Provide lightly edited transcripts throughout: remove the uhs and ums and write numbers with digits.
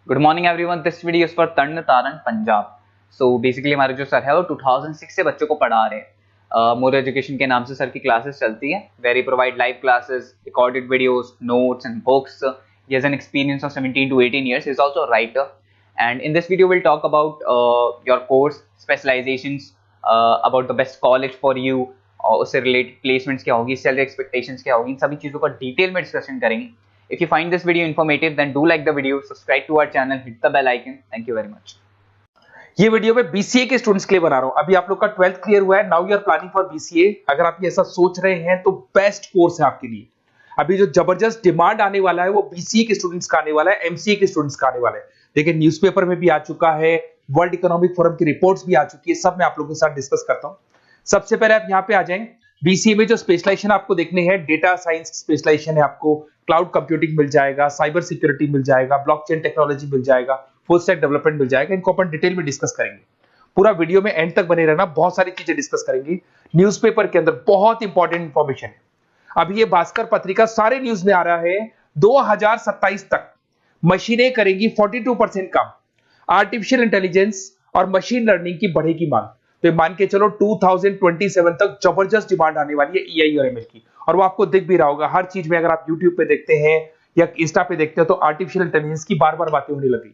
Good morning everyone, this video is for Tarn Taran Punjab. So basically हमारे जो sir है वो 2006 से बच्चों को पढ़ा रहे हैं। मोर एजुकेशन के नाम से सर की क्लासेस चलती है, very provide live classes, recorded videos, notes and books. He has an experience of 17 to 18 years. He's also a writer. And in this video, we'll talk about your course, specializations, about the best college for you, और उससे related placements क्या होगी, salary expectations क्या होगी, इन सभी चीज़ों का detail में डिस्कशन करेंगे। If you find this video informative, then do like the video, subscribe to our channel, hit the bell icon. Thank you very much. ये वीडियो मैं बीसीए के स्टूडेंट्स के लिए बना रहा हूं। अभी आप लोग का 12th क्लियर हुआ है, now you are planning for BCA. अगर आप ये ऐसा सोच रहे हैं तो बेस्ट कोर्स है आपके लिए। अभी जो जबरदस्त डिमांड आने वाला है वो बीसीए के स्टूडेंट्स का आने वाला है, एमसीए के स्टूडेंट्स का आने वाला है। देखिए न्यूज़पेपर में भी आ चुका है, वर्ल्ड इकोनॉमिक फोरम की रिपोर्ट्स भी आ चुकी है, सब मैं आप लोगों के साथ डिस्कस करता हूं। सबसे पहले आप यहाँ पे आ जाएं। बीसीए में जो स्पेशलाइजेशन आपको देखने हैं, डेटा साइंस स्पेशलाइजेशन है, आपको क्लाउड कंप्यूटिंग मिल जाएगा, साइबर सिक्योरिटी मिल जाएगा, ब्लॉकचेन टेक्नोलॉजी मिल जाएगा, फुल स्टैक डेवलपमेंट मिल जाएगा। इनको अपन डिटेल में डिस्कस करेंगे। पूरा वीडियो में एंड तक बने रहना, बहुत सारी चीजें डिस्कस करेंगे। न्यूज़पेपर के अंदर बहुत इंपॉर्टेंट इंफॉर्मेशन है। अभी ये भास्कर पत्रिका सारे न्यूज में आ रहा है, 2027 तक मशीनें करेंगी 42% काम। आर्टिफिशियल इंटेलिजेंस और मशीन लर्निंग की बढ़ेगी मांग। तो मान के चलो 2027 तक जबरदस्त डिमांड आने वाली है एआई और एमएल की, और वो आपको दिख भी रहा होगा हर चीज में। अगर आप यूट्यूब पे देखते हैं या इंस्टा पे देखते हैं तो आर्टिफिशियल इंटेलिजेंस की बार बार बातें होने लगी।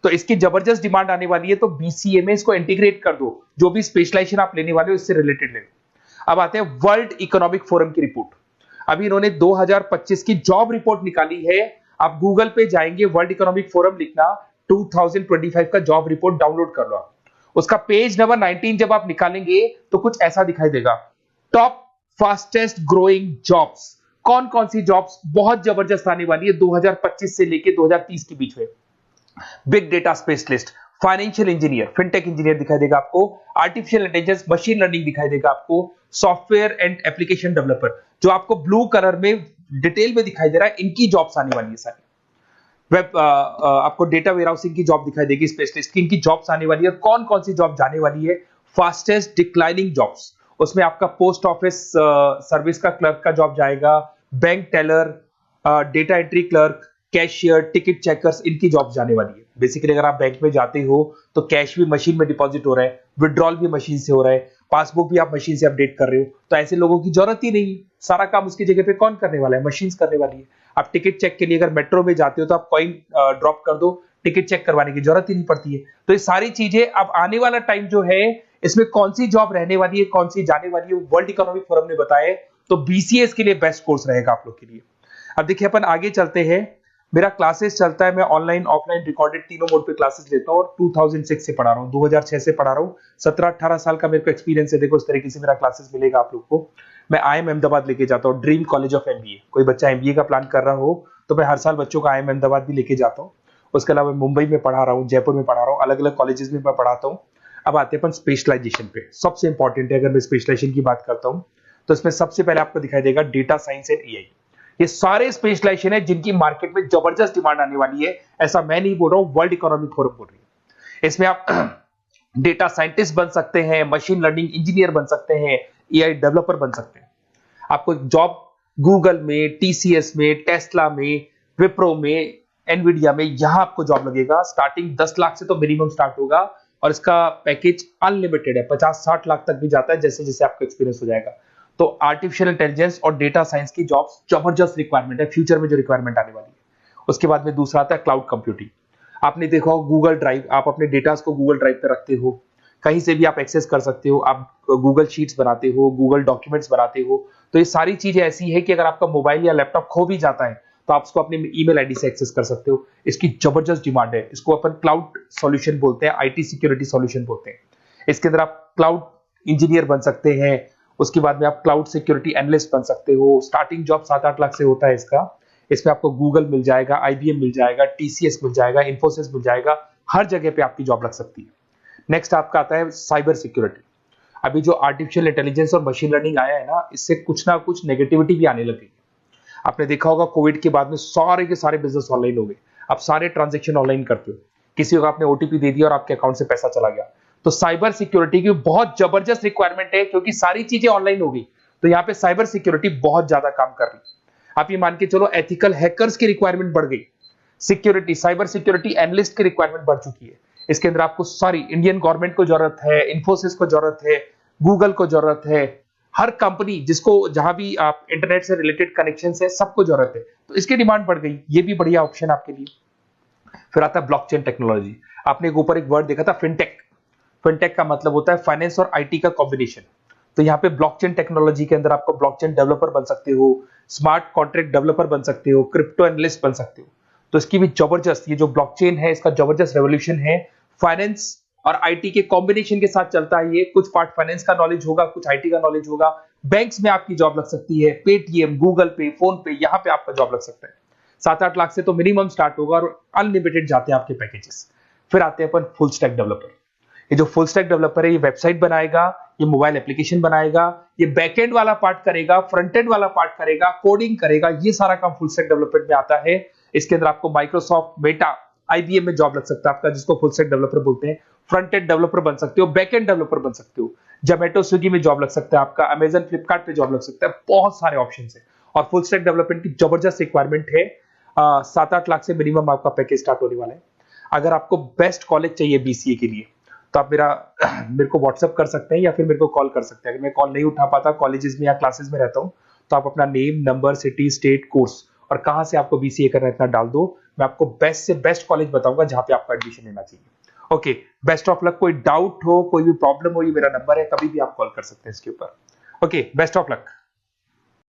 तो इसकी जबरदस्त डिमांड आने वाली है, तो बीसीए में इसको इंटीग्रेट कर दो। जो भी स्पेशलाइजेशन आप लेने वाले हो इससे रिलेटेड ले लो। अब आते हैं वर्ल्ड इकोनॉमिक फोरम की रिपोर्ट। अभी इन्होंने 2025 की जॉब रिपोर्ट निकाली है। आप गूगल पे जाएंगे, वर्ल्ड इकोनॉमिक फोरम लिखना, 2025 का जॉब रिपोर्ट डाउनलोड कर लो। उसका पेज नंबर 19 जब आप निकालेंगे तो कुछ ऐसा दिखाई देगा, टॉप फास्टेस्ट ग्रोइंग जॉब्स। कौन कौन सी जॉब्स बहुत जबरदस्त आने वाली है 2025 से लेके 2030 के बीच में। Big data specialist, financial engineer, fintech engineer दिखाई देगा आपको, आर्टिफिशियल इंटेलिजेंस, मशीन लर्निंग दिखाई देगा आपको, सॉफ्टवेयर एंड एप्लीकेशन डेवलपर, जो आपको ब्लू कलर में डिटेल में दिखाई दे रहा है, इनकी जॉब्स आने वाली है सारी। वेब आपको डेटा वेयरहाउसिंग की जॉब दिखाई देगी, स्पेशलिस्ट की, इनकी जॉब्स आने वाली है। कौन कौन सी जॉब जाने वाली है, फास्टेस्ट डिक्लाइनिंग जॉब्स, उसमें आपका पोस्ट ऑफिस सर्विस का क्लर्क का जॉब जाएगा, bank teller, data entry clerk, cashier, ticket checkers, इनकी जॉब जाने वाली है। बेसिकली अगर आप बैंक में जाते हो तो कैश भी मशीन में डिपॉजिट हो रहा है, विड्रॉल भी मशीन से हो रहा है, पासबुक भी आप मशीन से अपडेट कर रहे हो, तो ऐसे लोगों की जरूरत ही नहीं। सारा काम उसकी जगह पे कौन करने वाला है, मशीन करने वाली है। आप टिकट चेक के लिए अगर मेट्रो में जाते हो तो आप कॉइन ड्रॉप कर दो, टिकट चेक करवाने की जरूरत ही नहीं पड़ती है। तो ये सारी चीजें अब आने वाला टाइम जो है, इसमें कौन सी जॉब रहने वाली है, कौन सी जाने वाली है, वर्ल्ड इकोनॉमिक फोरम ने बताया। तो बीसीएस के लिए बेस्ट कोर्स रहेगा आप लोग के लिए। अब देखिए अपन आगे चलते हैं। मेरा क्लासेस चलता है, मैं ऑनलाइन ऑफलाइन रिकॉर्डेड तीनों मोड पे क्लासेस लेता हूँ, और 2006 से पढ़ा रहा हूँ, 2006 से पढ़ा रहा हूँ। 17-18 साल का मेरे को एक्सपीरियंस है। देखो इस तरीके से मेरा क्लासेस मिलेगा आप लोग को। मैं आईएम अहमदाबाद लेके जाता हूँ, ड्रीम कॉलेज ऑफ एमबीए। कोई बच्चा एमबीए का प्लान कर रहा हो तो मैं हर साल बच्चों का आईएम अहमदाबाद भी लेके जाता हूँ। उसके अलावा मुंबई में पढ़ा रहा हूँ, जयपुर में पढ़ा रहा हूँ, अलग अलग कॉलेजेस में मैं पढ़ाता हूँ। अब आते हैं अपन स्पेशलाइजेशन पे। सबसे इंपॉर्टेंट है, अगर मैं स्पेशलाइजेशन की बात करता हूँ तो इसमें सबसे पहले आपको दिखाई देगा डेटा साइंस एंड एआई। ये सारे स्पेशलाइजेशन है जिनकी मार्केट में जबरदस्त डिमांड आने वाली है। ऐसा मैं नहीं बोल रहा हूं, वर्ल्ड इकोनॉमिक फोरम बोल रही है। इसमें आप डेटा साइंटिस्ट बन सकते हैं, मशीन लर्निंग इंजीनियर बन सकते हैं, एआई डेवलपर बन सकते हैं। आपको जॉब गूगल में, टीसीएस में, टेस्ला में, विप्रो में, एनवीडिया में, यहां आपको जॉब लगेगा। स्टार्टिंग 10 लाख से तो मिनिमम स्टार्ट होगा, और इसका पैकेज अनलिमिटेड है, 50-60 लाख तक भी जाता है जैसे जैसे आपका एक्सपीरियंस हो जाएगा। तो आर्टिफिशियल इंटेलिजेंस और डेटा साइंस की जॉब्स जबरदस्त रिक्वायरमेंट है, फ्यूचर में जो रिक्वायरमेंट आने वाली है। उसके बाद में दूसरा आता है क्लाउड कंप्यूटिंग। आपने देखा हो गूगल ड्राइव, आप अपने डेटास को गूगल ड्राइव पे रखते हो, कहीं से भी आप एक्सेस कर सकते हो। आप गूगल शीट्स बनाते हो, गूगल डॉक्यूमेंट्स बनाते हो। तो ये सारी चीजें ऐसी है कि अगर आपका मोबाइल या लैपटॉप खो भी जाता है तो आप उसको अपने ईमेल आईडी से एक्सेस कर सकते हो। इसकी जबरदस्त डिमांड है। इसको अपन क्लाउड सॉल्यूशन बोलते हैं, आईटी सिक्योरिटी सॉल्यूशन बोलते हैं। इसके अंदर आप क्लाउड इंजीनियर बन सकते हैं। उसके बाद में आप क्लाउड सिक्योरिटी एनालिस्ट बन सकते हो। स्टार्टिंग जॉब 7-8 लाख से होता है इसका। इसमें आपको गूगल मिल जाएगा, आईबीएम मिल जाएगा, टीसीएस मिल जाएगा, इन्फोसिस मिल जाएगा, हर जगह पे आपकी जॉब लग सकती है। नेक्स्ट आपका आता है साइबर सिक्योरिटी। अभी जो आर्टिफिशियल इंटेलिजेंस और मशीन लर्निंग आया है ना, इससे कुछ ना कुछ नेगेटिविटी भी आने लगी। आपने देखा होगा कोविड के बाद में सारे के सारे बिजनेस ऑनलाइन हो गए। आप सारे ट्रांजेक्शन ऑनलाइन करते हो, किसी को आपने ओटीपी दे दिया और आपके अकाउंट से पैसा चला गया। तो साइबर सिक्योरिटी की बहुत जबरदस्त रिक्वायरमेंट है, क्योंकि सारी चीजें ऑनलाइन हो गई। तो यहाँ पे साइबर सिक्योरिटी बहुत ज्यादा काम कर रही है। आप ये मान के चलो एथिकल हैकर्स की रिक्वायरमेंट बढ़ गई। सिक्योरिटी, साइबर सिक्योरिटी एनालिस्ट की रिक्वायरमेंट बढ़ चुकी है। इसके अंदर आपको सारी इंडियन गवर्नमेंट को जरूरत है, इन्फोसिस को जरूरत है, गूगल को जरूरत है, हर कंपनी जिसको जहां भी आप इंटरनेट से रिलेटेड कनेक्शन है सबको जरूरत है, तो इसकी डिमांड बढ़ गई। ये भी बढ़िया ऑप्शन आपके लिए। फिर आता है ब्लॉकचेन टेक्नोलॉजी। आपने ऊपर एक वर्ड देखा था फिनटेक। फिनटेक का मतलब होता है फाइनेंस और आईटी का कॉम्बिनेशन। तो यहाँ पे ब्लॉकचेन टेक्नोलॉजी के अंदर आपको ब्लॉकचेन डेवलपर बन सकते हो, स्मार्ट कॉन्ट्रैक्ट डेवलपर बन सकते हो, क्रिप्टो एनालिस्ट बन सकते हो। तो इसकी भी जबरदस्त, ये जो ब्लॉकचेन है इसका जबरदस्त रेवोल्यूशन है। फाइनेंस और आईटी के कॉम्बिनेशन के साथ चलता है ये। कुछ पार्ट फाइनेंस का नॉलेज होगा, कुछ आईटी का नॉलेज होगा। बैंक्स में आपकी जॉब लग सकती है, पेटीएम, गूगल पे, फोन पे, यहाँ पे आपका जॉब लग सकता है। 7-8 लाख से तो मिनिमम स्टार्ट होगा और अनलिमिटेड जाते हैं आपके पैकेजेस। फिर आते हैं अपन फुल स्टैक डेवलपर। ये जो फुल स्टैक डेवलपर है ये वेबसाइट बनाएगा, ये मोबाइल एप्लीकेशन बनाएगा, ये बैकएंड वाला पार्ट करेगा, फ्रंट एंड वाला पार्ट करेगा, कोडिंग करेगा, ये सारा काम फुल स्टैक डेवलपमेंट में आता है। इसके अंदर आपको माइक्रोसॉफ्ट, मेटा, आईबीएम में जॉब लग सकता है आपका, जिसको फुल स्टैक डेवलपर बोलते हैं। फ्रंट एंड डेवलपर बन सकते हो, बैक एंड डेवलपर बन सकते हो, जोमेटो, स्विगी में जॉब लग सकता है आपका, अमेजन, फ्लिपकार्ट पे जॉब लग सकता है। बहुत सारे ऑप्शन है और फुल स्टैक डेवलपमेंट की जबरदस्त रिक्वायरमेंट है। 7-8 लाख से मिनिमम आपका पैकेज स्टार्ट होने वाला है। अगर आपको बेस्ट कॉलेज चाहिए बीसीए के लिए तो आप मेरे को व्हाट्सएप कर सकते हैं या फिर मेरे को कॉल कर सकते हैं। अगर मैं कॉल नहीं उठा पाता, कॉलेजेस में या क्लासेस में रहता हूं, तो आप अपना name, number, city, state, course और कहां से आपको बीसीए करना है इतना डाल दो। मैं आपको बेस्ट से बेस्ट कॉलेज बताऊंगा जहां पे आपको एडमिशन लेना चाहिए। Okay, best of luck. कोई डाउट हो, कोई भी प्रॉब्लम हो, ये मेरा नंबर है, कभी भी आप कॉल कर सकते हैं इसके ऊपर। Okay, best of luck.